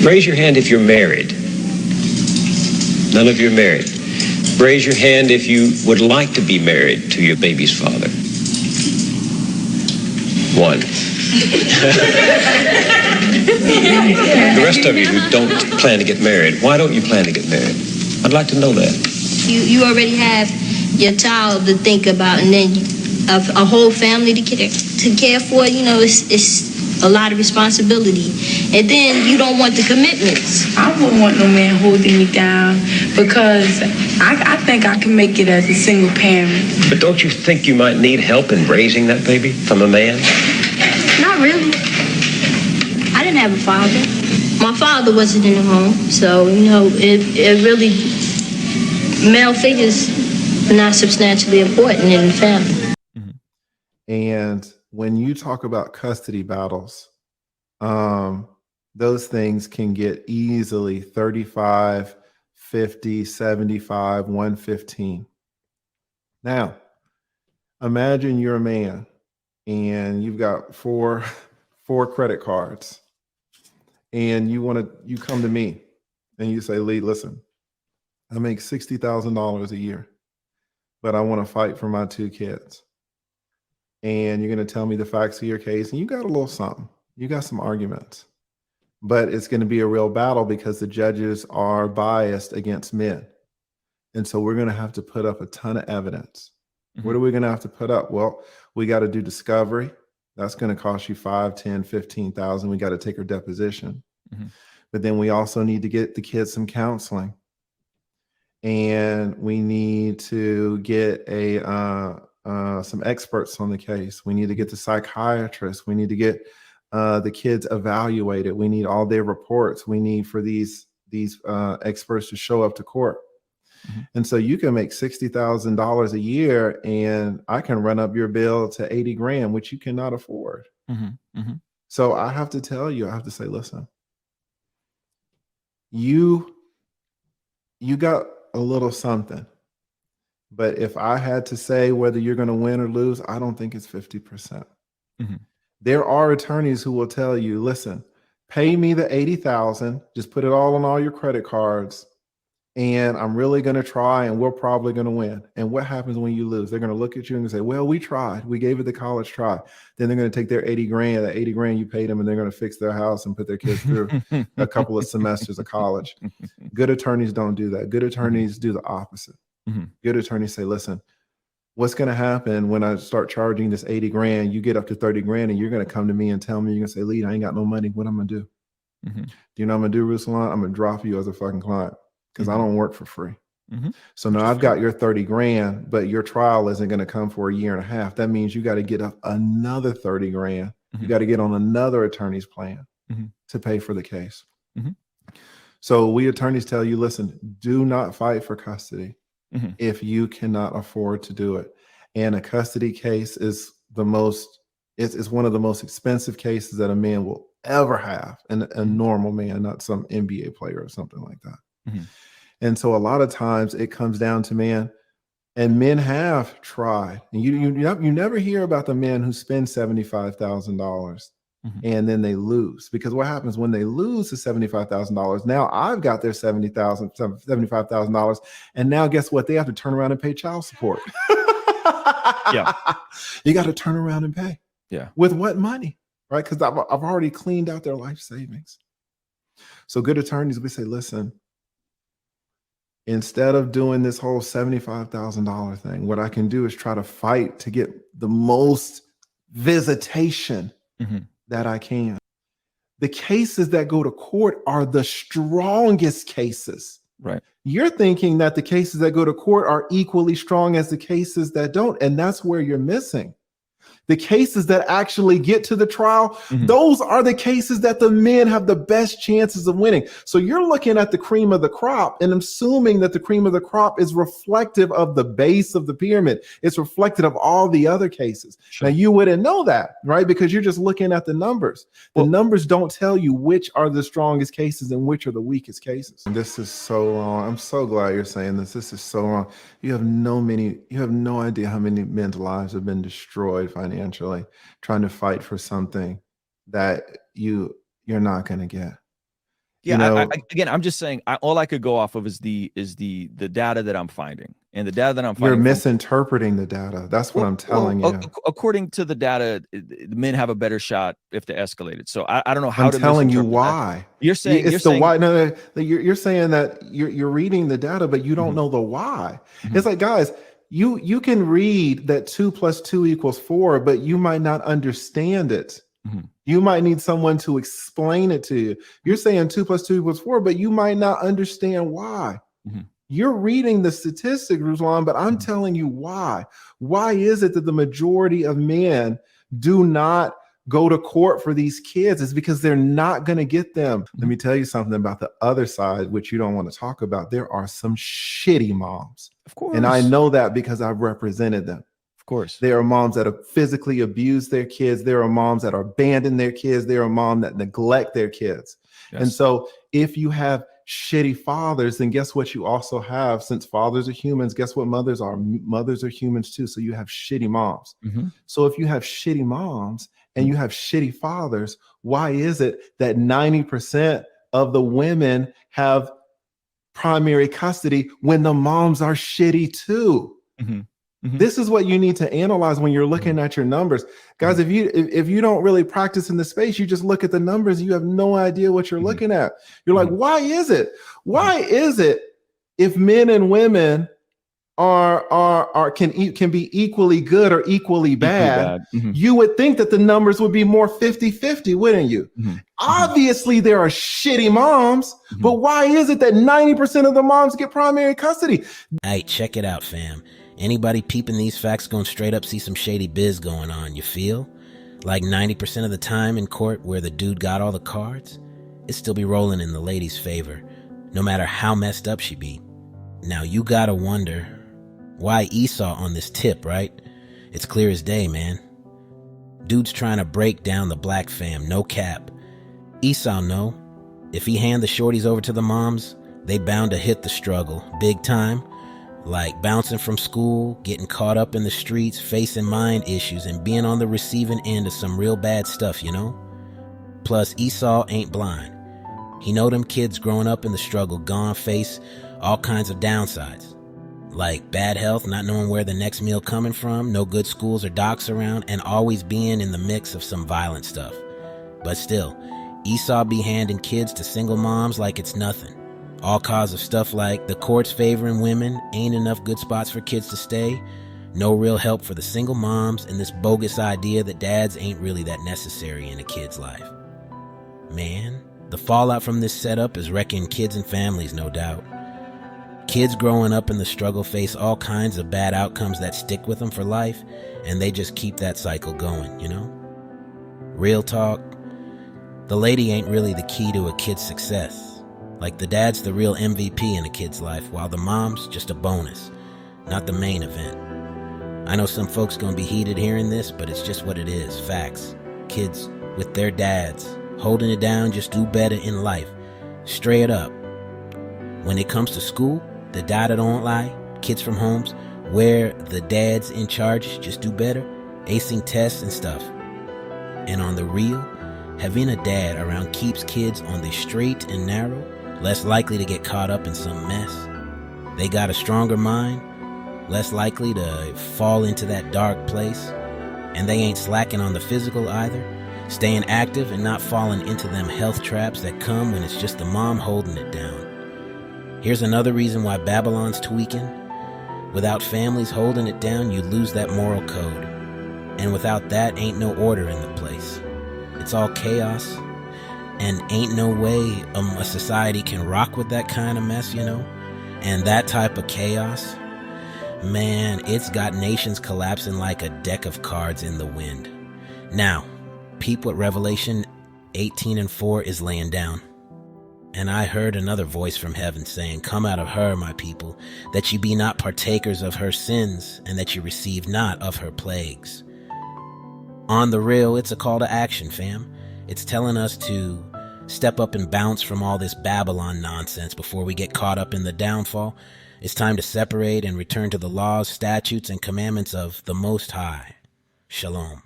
Raise your hand if you're married. None of you are married. Raise your hand if you would like to be married to your baby's father. One. The rest of you who don't plan to get married, why don't you plan to get married? I'd like to know that. You already have your child to think about, and then a whole family to care for. You know, it's a lot of responsibility, and then you don't want the commitments. I wouldn't want no man holding me down, because I think I can make it as a single parent. But don't you think you might need help in raising that baby from a man? Not really. I didn't have a father. My father wasn't in the home, so, you know, it really, male figures are not substantially important in the family. And when you talk about custody battles, those things can get easily 35, 50, 75, 115. Now, imagine you're a man and you've got four credit cards, and you come to me and you say, Lee, listen, I make $60,000 a year, but I want to fight for my 2 kids. And you're going to tell me the facts of your case, and you got a little something. You got some arguments, but it's going to be a real battle because the judges are biased against men. And so we're going to have to put up a ton of evidence. What are we going to have to put up? Well, we got to do discovery. That's going to cost you 5, 10, 15,000. We got to take her deposition. But then we also need to get the kids some counseling. And we need to get some experts on the case. We need to get the psychiatrist. We need to get the kids evaluated. We need all their reports. We need for these experts to show up to court. And so you can make $60,000 a year, and I can run up your bill to 80 grand, which you cannot afford. So I have to tell you, I have to say, listen, you got a little something. But if I had to say whether you're going to win or lose, I don't think it's 50%. There are attorneys who will tell you, listen, pay me the 80,000, just put it all on all your credit cards, and I'm really going to try, and we're probably going to win. And what happens when you lose? They're going to look at you and say, well, we tried. We gave it the college try. Then they're going to take their 80 grand, that 80 grand you paid them, and they're going to fix their house and put their kids through a couple of semesters of college. Good attorneys don't do that. Good attorneys do the opposite. Good attorneys say, listen, what's going to happen when I start charging this 80 grand, you get up to 30 grand, and you're going to come to me and tell me, you're going to say, Lee, I ain't got no money. What I'm going to do? Do you know what I'm going to do, Ruslan? I'm going to drop you as a fucking client, because I don't work for free. So now I've got your 30 grand, but your trial isn't going to come for a year and a half. That means you got to get up another 30 grand. You got to get on another attorney's plan to pay for the case. So we attorneys tell you, listen, do not fight for custody if you cannot afford to do it. And a custody case is it's one of the most expensive cases that a man will ever have, and a normal man, not some NBA player or something like that. And so a lot of times it comes down to and men have tried, and you never hear about the men who spend $75,000 and then they lose, because what happens when they lose the $75,000? Now I've got their $75,000, and now guess what? They have to turn around and pay child support. Yeah, you got to turn around and pay. Yeah, with what money, right? Because I've already cleaned out their life savings. So good attorneys, we say, listen, instead of doing this whole $75,000 thing, what I can do is try to fight to get the most visitation that I can. The cases that go to court are the strongest cases. Right. You're thinking that the cases that go to court are equally strong as the cases that don't, and that's where you're missing. The cases that actually get to the trial, those are the cases that the men have the best chances of winning. So you're looking at the cream of the crop and assuming that the cream of the crop is reflective of the base of the pyramid. It's reflective of all the other cases. Sure. Now, you wouldn't know that, right? Because you're just looking at the numbers. The numbers don't tell you which are the strongest cases and which are the weakest cases. And this is so wrong. I'm so glad you're saying this. This is so wrong. You have no idea how many men's lives have been destroyed financially, trying to fight for something that you're not going to get. Yeah, You know, again, I'm just saying. All I could go off of is the data that I'm finding, and the data that I'm you're finding from misinterpreting the data. That's what I'm telling you. according to the data, the men have a better shot if they escalated. So I don't know how I'm to telling you misinterpret that. why. You're saying It's the why. No, you're saying that you're reading the data, but you don't know the why. It's like, guys, you can read that 2 + 2 = 4, but you might not understand it. You might need someone to explain it to you. You're saying 2 + 2 = 4, but you might not understand why. You're reading the statistics, Ruslan, but I'm telling you why. Why is it that the majority of men do not go to court for these kids? It's because they're not going to get them. Let me tell you something about the other side, which you don't want to talk about. There are some shitty moms. Of course. And I know that because I've represented them. Of course. There are moms that have physically abused their kids. There are moms that are abandon their kids. There are moms that neglect their kids. Yes. And so if you have shitty fathers, then guess what you also have? Since fathers are humans, guess what mothers are? Mothers are humans too. So you have shitty moms. So if you have shitty moms and you have shitty fathers, why is it that 90% of the women have primary custody when the moms are shitty too? This is what you need to analyze when you're looking at your numbers. Guys, if you don't really practice in the space, you just look at the numbers, you have no idea what you're looking at. You're like, why is it? Why is it if men and women can be equally good or equally bad, you would think that the numbers would be more 50-50, wouldn't you? Obviously, there are shitty moms, but why is it that 90% of the moms get primary custody? Hey, check it out, fam. Anybody peeping these facts gonna straight up see some shady biz going on, you feel? Like 90% of the time in court where the dude got all the cards, it still be rolling in the lady's favor, no matter how messed up she be. Now you gotta wonder, why Esau on this tip, right? It's clear as day, man. Dude's trying to break down the black fam, no cap. Esau know, if he hand the shorties over to the moms, they bound to hit the struggle, big time. Like bouncing from school, getting caught up in the streets, facing mind issues, and being on the receiving end of some real bad stuff, you know? Plus, Esau ain't blind. He know them kids growing up in the struggle gonna face all kinds of downsides. Like bad health, not knowing where the next meal coming from, no good schools or docs around, and always being in the mix of some violent stuff. But still, Esau be handing kids to single moms like it's nothing. All cause of stuff like the courts favoring women, ain't enough good spots for kids to stay, no real help for the single moms, and this bogus idea that dads ain't really that necessary in a kid's life. Man, the fallout from this setup is wrecking kids and families, no doubt. Kids growing up in the struggle face all kinds of bad outcomes that stick with them for life, and they just keep that cycle going, you know? Real talk, the lady ain't really the key to a kid's success. Like the dad's the real MVP in a kid's life, while the mom's just a bonus, not the main event. I know some folks gonna be heated hearing this, but it's just what it is, facts. Kids with their dads, holding it down, just do better in life. Straight up. When it comes to school, the data don't lie. Kids from homes where the dad's in charge just do better, acing tests and stuff. And on the real, having a dad around keeps kids on the straight and narrow, less likely to get caught up in some mess. They got a stronger mind, less likely to fall into that dark place. And they ain't slacking on the physical either, staying active and not falling into them health traps that come when it's just the mom holding it down. Here's another reason why Babylon's tweaking. Without families holding it down, you lose that moral code. And without that, ain't no order in the place. It's all chaos. And ain't no way a society can rock with that kind of mess, you know? And that type of chaos, man, it's got nations collapsing like a deck of cards in the wind. Now, peep what Revelation 18:4 is laying down. And I heard another voice from heaven saying, "Come out of her, my people, that ye be not partakers of her sins, and that ye receive not of her plagues." On the real, it's a call to action, fam. It's telling us to step up and bounce from all this Babylon nonsense before we get caught up in the downfall. It's time to separate and return to the laws, statutes, and commandments of the Most High. Shalom.